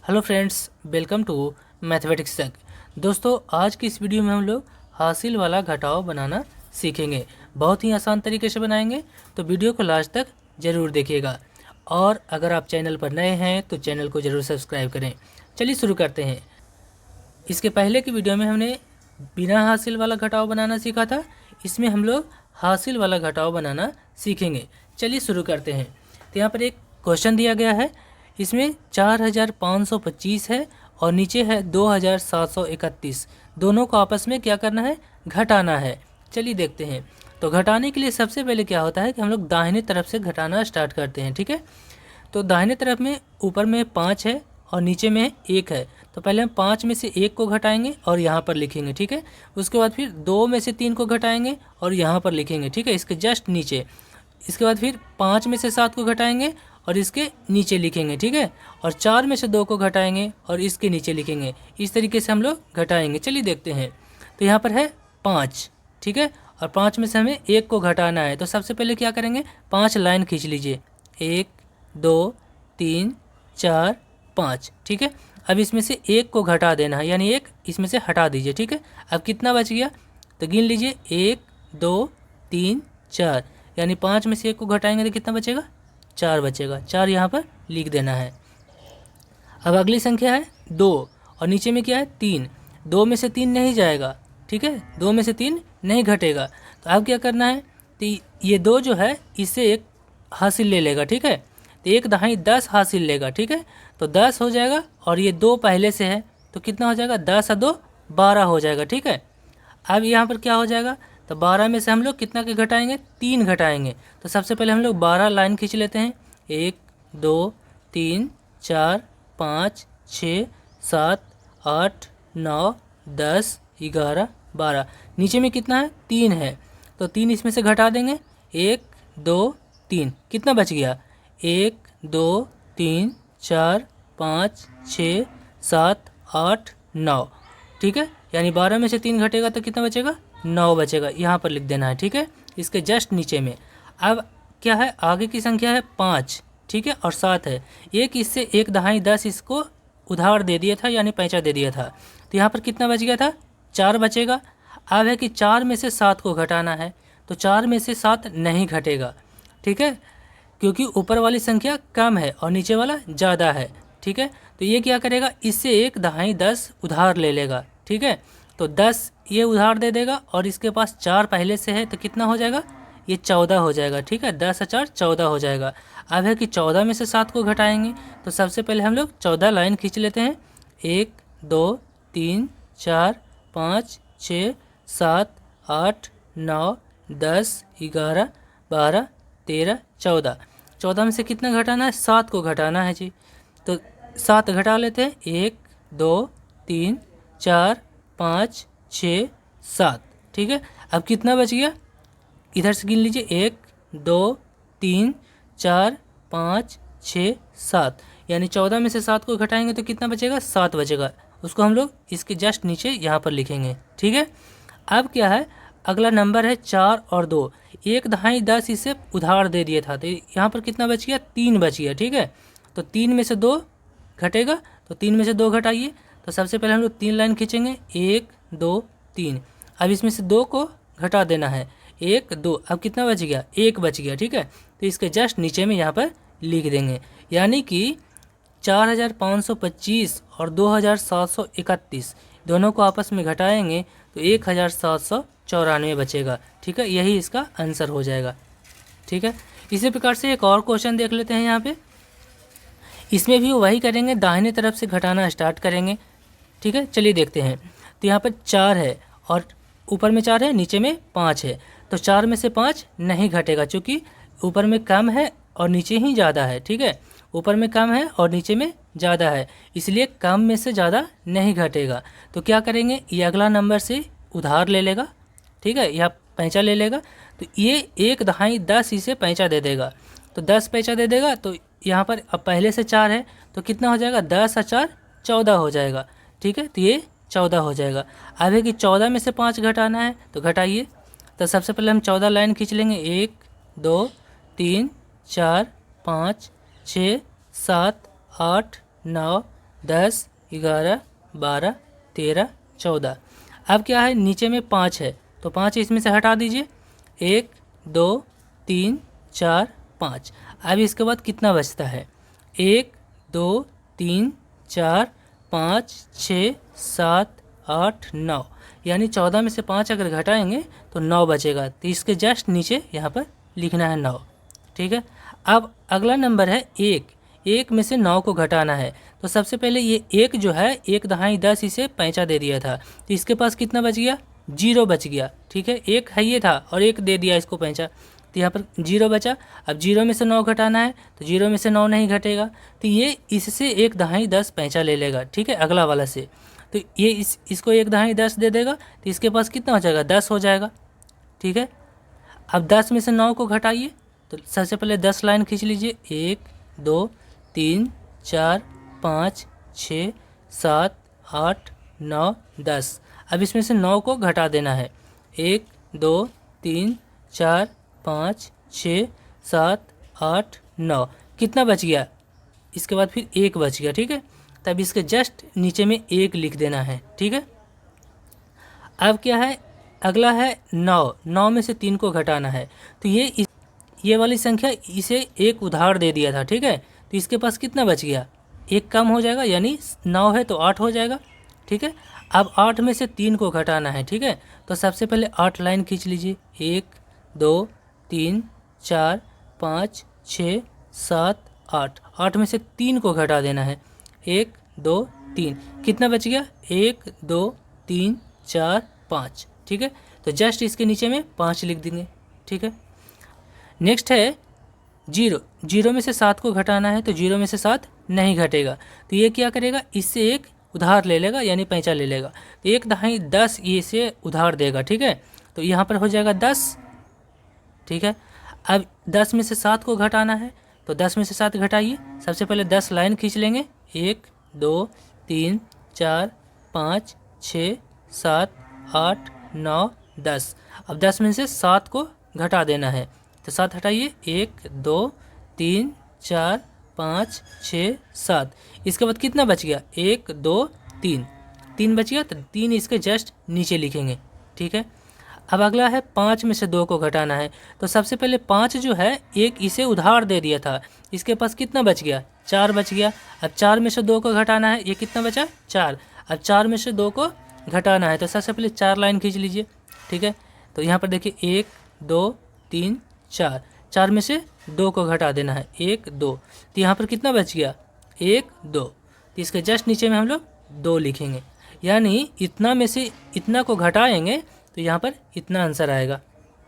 Hello friends, welcome to mathematics तक। दोस्तों, आज की इस वीडियो में हम लोग हासिल वाला घटाव बनाना सीखेंगे। बहुत ही आसान तरीके से बनाएंगे, तो वीडियो को लास्ट तक ज़रूर देखिएगा। और अगर आप चैनल पर नए हैं तो चैनल को ज़रूर सब्सक्राइब करें। चलिए शुरू करते हैं। इसके पहले की वीडियो में हमने बिना हासिल वाला घटाव बनाना सीखा था। इसमें हम लोग हासिल वाला घटाव बनाना सीखेंगे। चलिए शुरू करते हैं। तो यहाँ पर एक क्वेश्चन दिया गया है। इसमें 4525 है और नीचे है 2731। दोनों को आपस में क्या करना है? घटाना है। चलिए देखते हैं। तो घटाने के लिए सबसे पहले क्या होता है कि हम लोग दाहिने तरफ से घटाना स्टार्ट करते हैं। ठीक है, तो दाहिने तरफ में ऊपर में 5 है और नीचे में 1 है। तो पहले हम 5 में से 1 को घटाएंगे और यहाँ पर लिखेंगे। ठीक है, उसके बाद फिर 2 में से 3 को घटाएंगे और यहाँ पर लिखेंगे। ठीक है, इसके जस्ट नीचे। इसके बाद फिर 5 में से 7 को घटाएंगे और इसके नीचे लिखेंगे। ठीक है, और 4 में से 2 को घटाएंगे और इसके नीचे लिखेंगे। इस तरीके से हम लोग घटाएंगे। चलिए देखते हैं। तो यहाँ पर है 5। ठीक है, और 5 में से हमें 1 को घटाना है। तो सबसे पहले क्या करेंगे? 5 लाइन खींच लीजिए। 1 2 3 4 5। ठीक है, अब इसमें से 1 को घटा देना है, यानी 1 इसमें से हटा दीजिए। ठीक है, अब कितना बच गया? तो गिन लीजिए। 1 2 3 4, यानी 5 में से 1 को घटाएंगे तो कितना बचेगा? 4 बचेगा। 4 यहाँ पर लिख देना है। अब अगली संख्या है 2 और नीचे में क्या है? 3। 2 में से 3 नहीं जाएगा। ठीक है, 2 में से 3 नहीं घटेगा। तो अब क्या करना है? तो ये 2 जो है इससे 1 हासिल ले लेगा। ठीक है, तो 1 दहाई 10 हासिल लेगा। ठीक है, तो 10 हो जाएगा और ये 2 पहले से है तो कितना हो जाएगा? 10 और 2 12 हो जाएगा। ठीक है, अब यहाँ पर क्या हो जाएगा? तो 12 में से हम लोग कितना के घटाएंगे? 3 घटाएंगे। तो सबसे पहले हम लोग 12 लाइन खींच लेते हैं। 1 2 3 4 5 6 7 8 9 10 11 12। नीचे में कितना है? 3 है, तो 3 इसमें से घटा देंगे। 1 2 3, कितना बच गया? 1 2 3 4 5 6 7 8 9। ठीक है, यानी 12 में से 3 घटेगा तो कितना बचेगा? 9 बचेगा। यहाँ पर लिख देना है। ठीक है, इसके जस्ट नीचे में। अब क्या है? आगे की संख्या है 5। ठीक है, और 7 है। एक इससे 1 दहाई 10 इसको उधार दे दिया था, यानी पैंचा दे दिया था। तो यहाँ पर कितना बच गया था? 4 बचेगा। अब है कि 4 में से 7 को घटाना है। तो 4 में से 7 नहीं घटेगा। ठीक है, क्योंकि ऊपर वाली संख्या कम है और नीचे वाला ज़्यादा है। ठीक है, तो ये क्या करेगा? इससे 1 दहाई 10 उधार ले लेगा। ठीक है, तो 10 ये उधार दे देगा और इसके पास 4 पहले से है, तो कितना हो जाएगा? ये 14 हो जाएगा। ठीक है, 10 और 4 14 हो जाएगा। अब है कि 14 में से 7 को घटाएंगे। तो सबसे पहले हम लोग 14 लाइन खींच लेते हैं। 1 2 3 4 5 6 7 8 9 10 11 12 13 14। 14 में से कितना घटाना है? 7 को घटाना है जी। तो 7 घटा लेते हैं। 1 2 3 4 5 6 7। ठीक है, अब कितना बच गया? इधर से गिन लीजिए। 1 2 3 4 5 6 7, यानी 14 में से 7 को घटाएंगे तो कितना बचेगा? 7 बचेगा। उसको हम लोग इसके जस्ट नीचे यहाँ पर लिखेंगे। ठीक है, अब क्या है? अगला नंबर है 4 और 2। 1 दहाई 10 इसे उधार दे दिया था, तो यहाँ पर कितना बच गया? 3 बच गया। ठीक है, तो 3 में से 2 घटेगा, तो 3 में से 2 घटाइए। तो सबसे पहले हम लोग 3 लाइन खींचेंगे। 1 2 3। अब इसमें से 2 को घटा देना है। 1 2, अब कितना बच गया? 1 बच गया। ठीक है, तो इसके जस्ट नीचे में यहाँ पर लिख देंगे। यानी कि 4525 और 2731 दोनों को आपस में घटाएंगे तो 1794 बचेगा। ठीक है, यही इसका आंसर हो जाएगा। ठीक है, इसी प्रकार से एक और क्वेश्चन देख लेते हैं। यहाँ पे इसमें भी वही करेंगे, दाहिने तरफ से घटाना स्टार्ट करेंगे। ठीक है, चलिए देखते हैं। तो यहाँ पर 4 है और ऊपर में 4 है, नीचे में 5 है। तो 4 में से 5 नहीं घटेगा, क्योंकि ऊपर में कम है और नीचे ही ज़्यादा है। ठीक है, ऊपर में कम है और नीचे में ज़्यादा है, इसलिए कम में से ज़्यादा नहीं घटेगा। तो क्या करेंगे? ये अगला नंबर से उधार ले लेगा। ठीक है, यह पैंचा ले लेगा। तो ये 1 दहाई 10 इसे पैंचा दे देगा, तो 10 पैंचा दे देगा। तो यहाँ पर अब पहले से 4 है, तो कितना हो जाएगा? 10 और 4 14 हो जाएगा। ठीक है, तो ये 14 हो जाएगा। अब है कि 14 में से 5 घटाना है, तो घटाइए। तो सबसे पहले हम 14 लाइन खींच लेंगे। 1 2 3 4 5 6 7 8 9 10, 11, 12, 13, 14। अब क्या है, नीचे में 5 है तो 5 इसमें से हटा दीजिए। 1, 2, 3, 4, 5। अब इसके बाद कितना बचता है? 1, 2, 3, 4, 5, 6, 7, 8, 9, यानी 14 में से 5 अगर घटाएंगे तो 9 बचेगा। तो इसके जस्ट नीचे यहाँ पर लिखना है 9। ठीक है। अब अगला नंबर है 1। 1 में से 9 को घटाना है। तो सबसे पहले ये 1 जो है, 1 दहाई 10 इसे पैंचा दे दिया था, तो इसके पास कितना बच गया? 0 बच गया। ठीक है, 1 है ये था और 1 दे दिया इसको पैंचा, तो यहाँ पर 0 बचा। अब 0 में से 9 घटाना है तो 0 में से 9 नहीं घटेगा, तो ये इससे 1 दहाई 10 पैंचा ले लेगा। ठीक है, अगला वाला से, तो ये इसको 1 दहाई 10 दे देगा, तो इसके पास कितना हो जाएगा? 10 हो जाएगा। ठीक है। अब 10 में से 9 को घटाइए, तो सबसे पहले 10 लाइन खींच लीजिए। 1, 2, 3, 4, 5, 6, 7, 8, 9, 10। अब इसमें से 9 को घटा देना है। 1, 2, 3, 4, 5, 6, 7, 8, 9। कितना बच गया? इसके बाद फिर 1 बच गया। ठीक है, तब इसके जस्ट नीचे में 1 लिख देना है। ठीक है। अब क्या है, अगला है 9। 9 में से 3 को घटाना है, तो ये वाली संख्या इसे 1 उधार दे दिया था। ठीक है, तो इसके पास कितना बच गया? 1 कम हो जाएगा, यानी 9 है तो 8 हो जाएगा। ठीक है। अब 8 में से 3 को घटाना है। ठीक है, तो सबसे पहले 8 लाइन खींच लीजिए। 1, 2, 3, 4, 5, 6, 7, 8। 8 में से 3 को घटा देना है। 1, 2, 3। कितना बच गया? 1, 2, 3, 4, 5। ठीक है, तो जस्ट इसके नीचे में 5 लिख देंगे। ठीक है। नेक्स्ट है 0। 0 में से 7 को घटाना है, तो 0 में से 7 नहीं घटेगा, तो ये क्या करेगा? इससे 1 उधार ले लेगा, यानी पैंचा ले लेगा, तो 1 दहाई 10 ये से उधार देगा। ठीक है, तो यहाँ पर हो जाएगा 10। ठीक है। अब 10 में से 7 को घटाना है, तो 10 में से 7 घटाइए। सबसे पहले 10 लाइन खींच लेंगे। 1, 2, 3, 4, 5, 6, 7, 8, 9, 10। अब 10 में से 7 को घटा देना है, तो 7 हटाइए। 1, 2, 3, 4, 5, 6, 7। इसके बाद कितना बच गया? 1, 2, 3। 3 बच गया, तो 3 इसके जस्ट नीचे लिखेंगे। ठीक है। अब अगला है 5 में से 2 को घटाना है, तो सबसे पहले 5 जो है 1 इसे उधार दे दिया था, इसके पास कितना बच गया? 4 बच गया। अब 4 में से 2 को घटाना है, ये कितना बचा? 4। अब 4 में से 2 को घटाना है, तो सबसे पहले 4 लाइन खींच लीजिए। ठीक है, तो यहाँ पर देखिए 1, 2, 3, 4। 4 में से 2 को घटा देना है। 1, 2, तो यहाँ पर कितना बच गया? 1, 2, तो इसके जस्ट नीचे में हम लोग 2 लिखेंगे, यानी इतना में से इतना को घटाएंगे तो यहाँ पर इतना आंसर आएगा।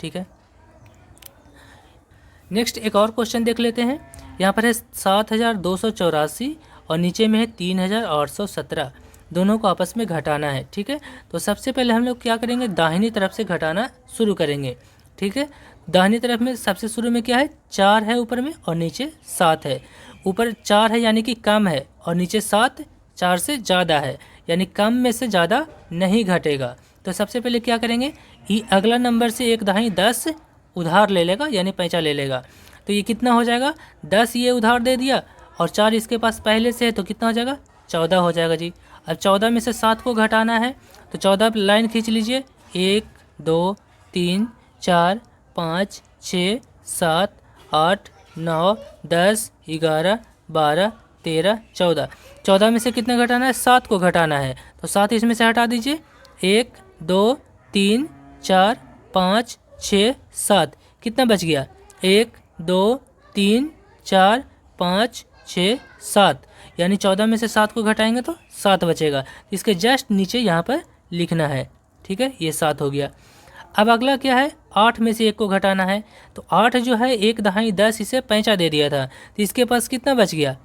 ठीक है। नेक्स्ट एक और क्वेश्चन देख लेते हैं। यहाँ पर है 7284 और नीचे में है 3817। दोनों को आपस में घटाना है। ठीक है, तो सबसे पहले हम लोग क्या करेंगे? दाहिनी तरफ से घटाना शुरू करेंगे। ठीक है, दाहिनी तरफ में सबसे शुरू में क्या है? 4 है ऊपर में और नीचे 7 है। ऊपर 4 है यानी कि कम है, और नीचे 7 4 से ज़्यादा है, यानी कम में से ज़्यादा नहीं घटेगा। तो सबसे पहले क्या करेंगे? ये अगला नंबर से 1 दहाई 10 उधार ले लेगा, यानी पैंचा ले लेगा, तो ये कितना हो जाएगा? 10 ये उधार दे दिया और 4 इसके पास पहले से है, तो कितना हो जाएगा? 14 हो जाएगा जी। अब 14 में से 7 को घटाना है, तो 14 लाइन खींच लीजिए। 1, 2, 3, 4, 5, 6, 7, 8, 9, 10, 11, 12, 13, 14। 14 में से कितना घटाना है? 7 को घटाना है, तो 7 इसमें से हटा दीजिए। 1, 2, 3, 4, 5, 6, 7। कितना बच गया? 1, 2, 3, 4, 5, 6, 7, यानी 14 में से 7 को घटाएंगे तो 7 बचेगा। इसके जस्ट नीचे यहाँ पर लिखना है। ठीक है, ये 7 हो गया। अब अगला क्या है? 8 में से 1 को घटाना है, तो 8 जो है 1 दहाई 10 इसे पैंचा दे दिया था, तो इसके पास कितना बच गया?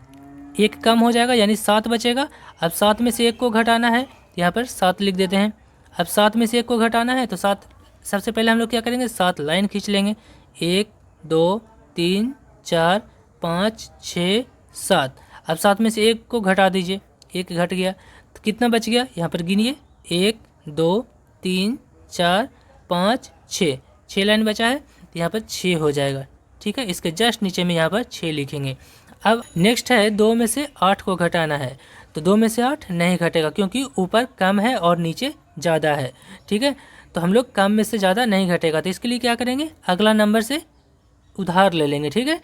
1 कम हो जाएगा, यानी 7 बचेगा। अब 7 में से 1 को घटाना है, यहाँ पर 7 लिख देते हैं। अब 7 में से 1 को घटाना है, तो 7 सबसे पहले हम लोग क्या करेंगे? 7 लाइन खींच लेंगे। 1, 2, 3, 4, 5, 6, 7। अब 7 में से 1 को घटा दीजिए। 1 घट गया, तो कितना बच गया? यहाँ पर गिनिए। 1, 2, 3, 4, 5, 6। 6 लाइन बचा है, तो यहाँ पर 6 हो जाएगा। ठीक है, इसके जस्ट नीचे में यहाँ पर 6 लिखेंगे। अब नेक्स्ट है 2 में से 8 को घटाना है, तो 2 में से 8 नहीं घटेगा क्योंकि ऊपर कम है और नीचे ज़्यादा है। ठीक है, तो हम लोग कम में से ज़्यादा नहीं घटेगा, तो इसके लिए क्या करेंगे, अगला नंबर से उधार ले लेंगे। ठीक है,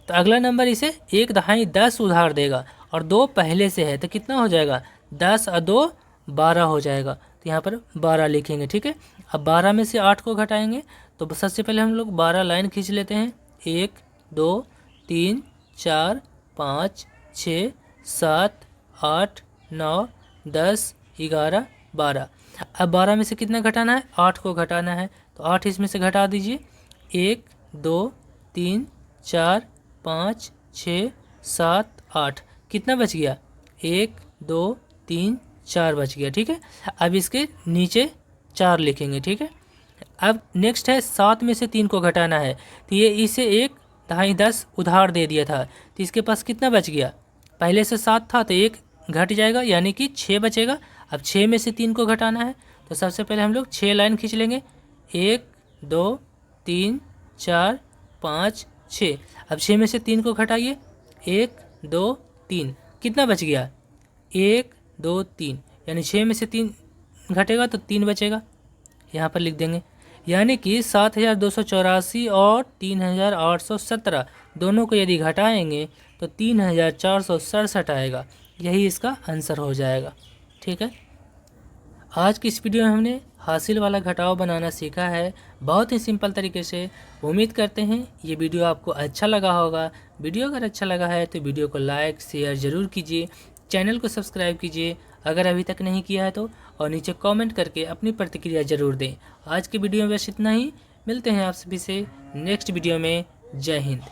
तो अगला नंबर इसे 1 दहाई 10 उधार देगा और 2 पहले से है, तो कितना हो जाएगा, 10 और 2 12 हो जाएगा। तो यहाँ पर 12 लिखेंगे। ठीक है, अब 12 में से 8 को घटाएंगे, तो सबसे पहले हम लोग 12 लाइन खींच लेते हैं। 1 2 3 4 5 6 7 8 9 10 11 12। अब 12 में से कितना घटाना है, 8 को घटाना है, तो 8 इसमें से घटा दीजिए। 1 2 3 4 5 6 7 8, कितना बच गया, 1 2 3 4 बच गया। ठीक है, अब इसके नीचे 4 लिखेंगे। ठीक है, अब नेक्स्ट है 7 में से 3 को घटाना है, तो ये इसे 1 दहाई 10 उधार दे दिया था, तो इसके पास कितना बच गया, पहले से 7 था तो 1 घट जाएगा यानी कि 6 बचेगा। अब 6 में से 3 को घटाना है, तो सबसे पहले हम लोग 6 लाइन खींच लेंगे। 1 2 3 4 5 6। अब 6 में से 3 को घटाइए, 1 2 3, कितना बच गया, 1 2 3, यानी 6 में से 3 घटेगा तो 3 बचेगा, यहाँ पर लिख देंगे। यानी कि 7284 और 3817 दोनों को यदि घटाएंगे तो 3467 आएगा, यही इसका आंसर हो जाएगा। ठीक है, आज की इस वीडियो में हमने हासिल वाला घटाव बनाना सीखा है, बहुत ही सिंपल तरीके से। उम्मीद करते हैं ये वीडियो आपको अच्छा लगा होगा। वीडियो अगर अच्छा लगा है तो वीडियो को लाइक शेयर ज़रूर कीजिए, चैनल को सब्सक्राइब कीजिए अगर अभी तक नहीं किया है तो, और नीचे कमेंट करके अपनी प्रतिक्रिया ज़रूर दें। आज की वीडियो में बस इतना ही, मिलते हैं आप सभी से नेक्स्ट वीडियो में। जय हिंद।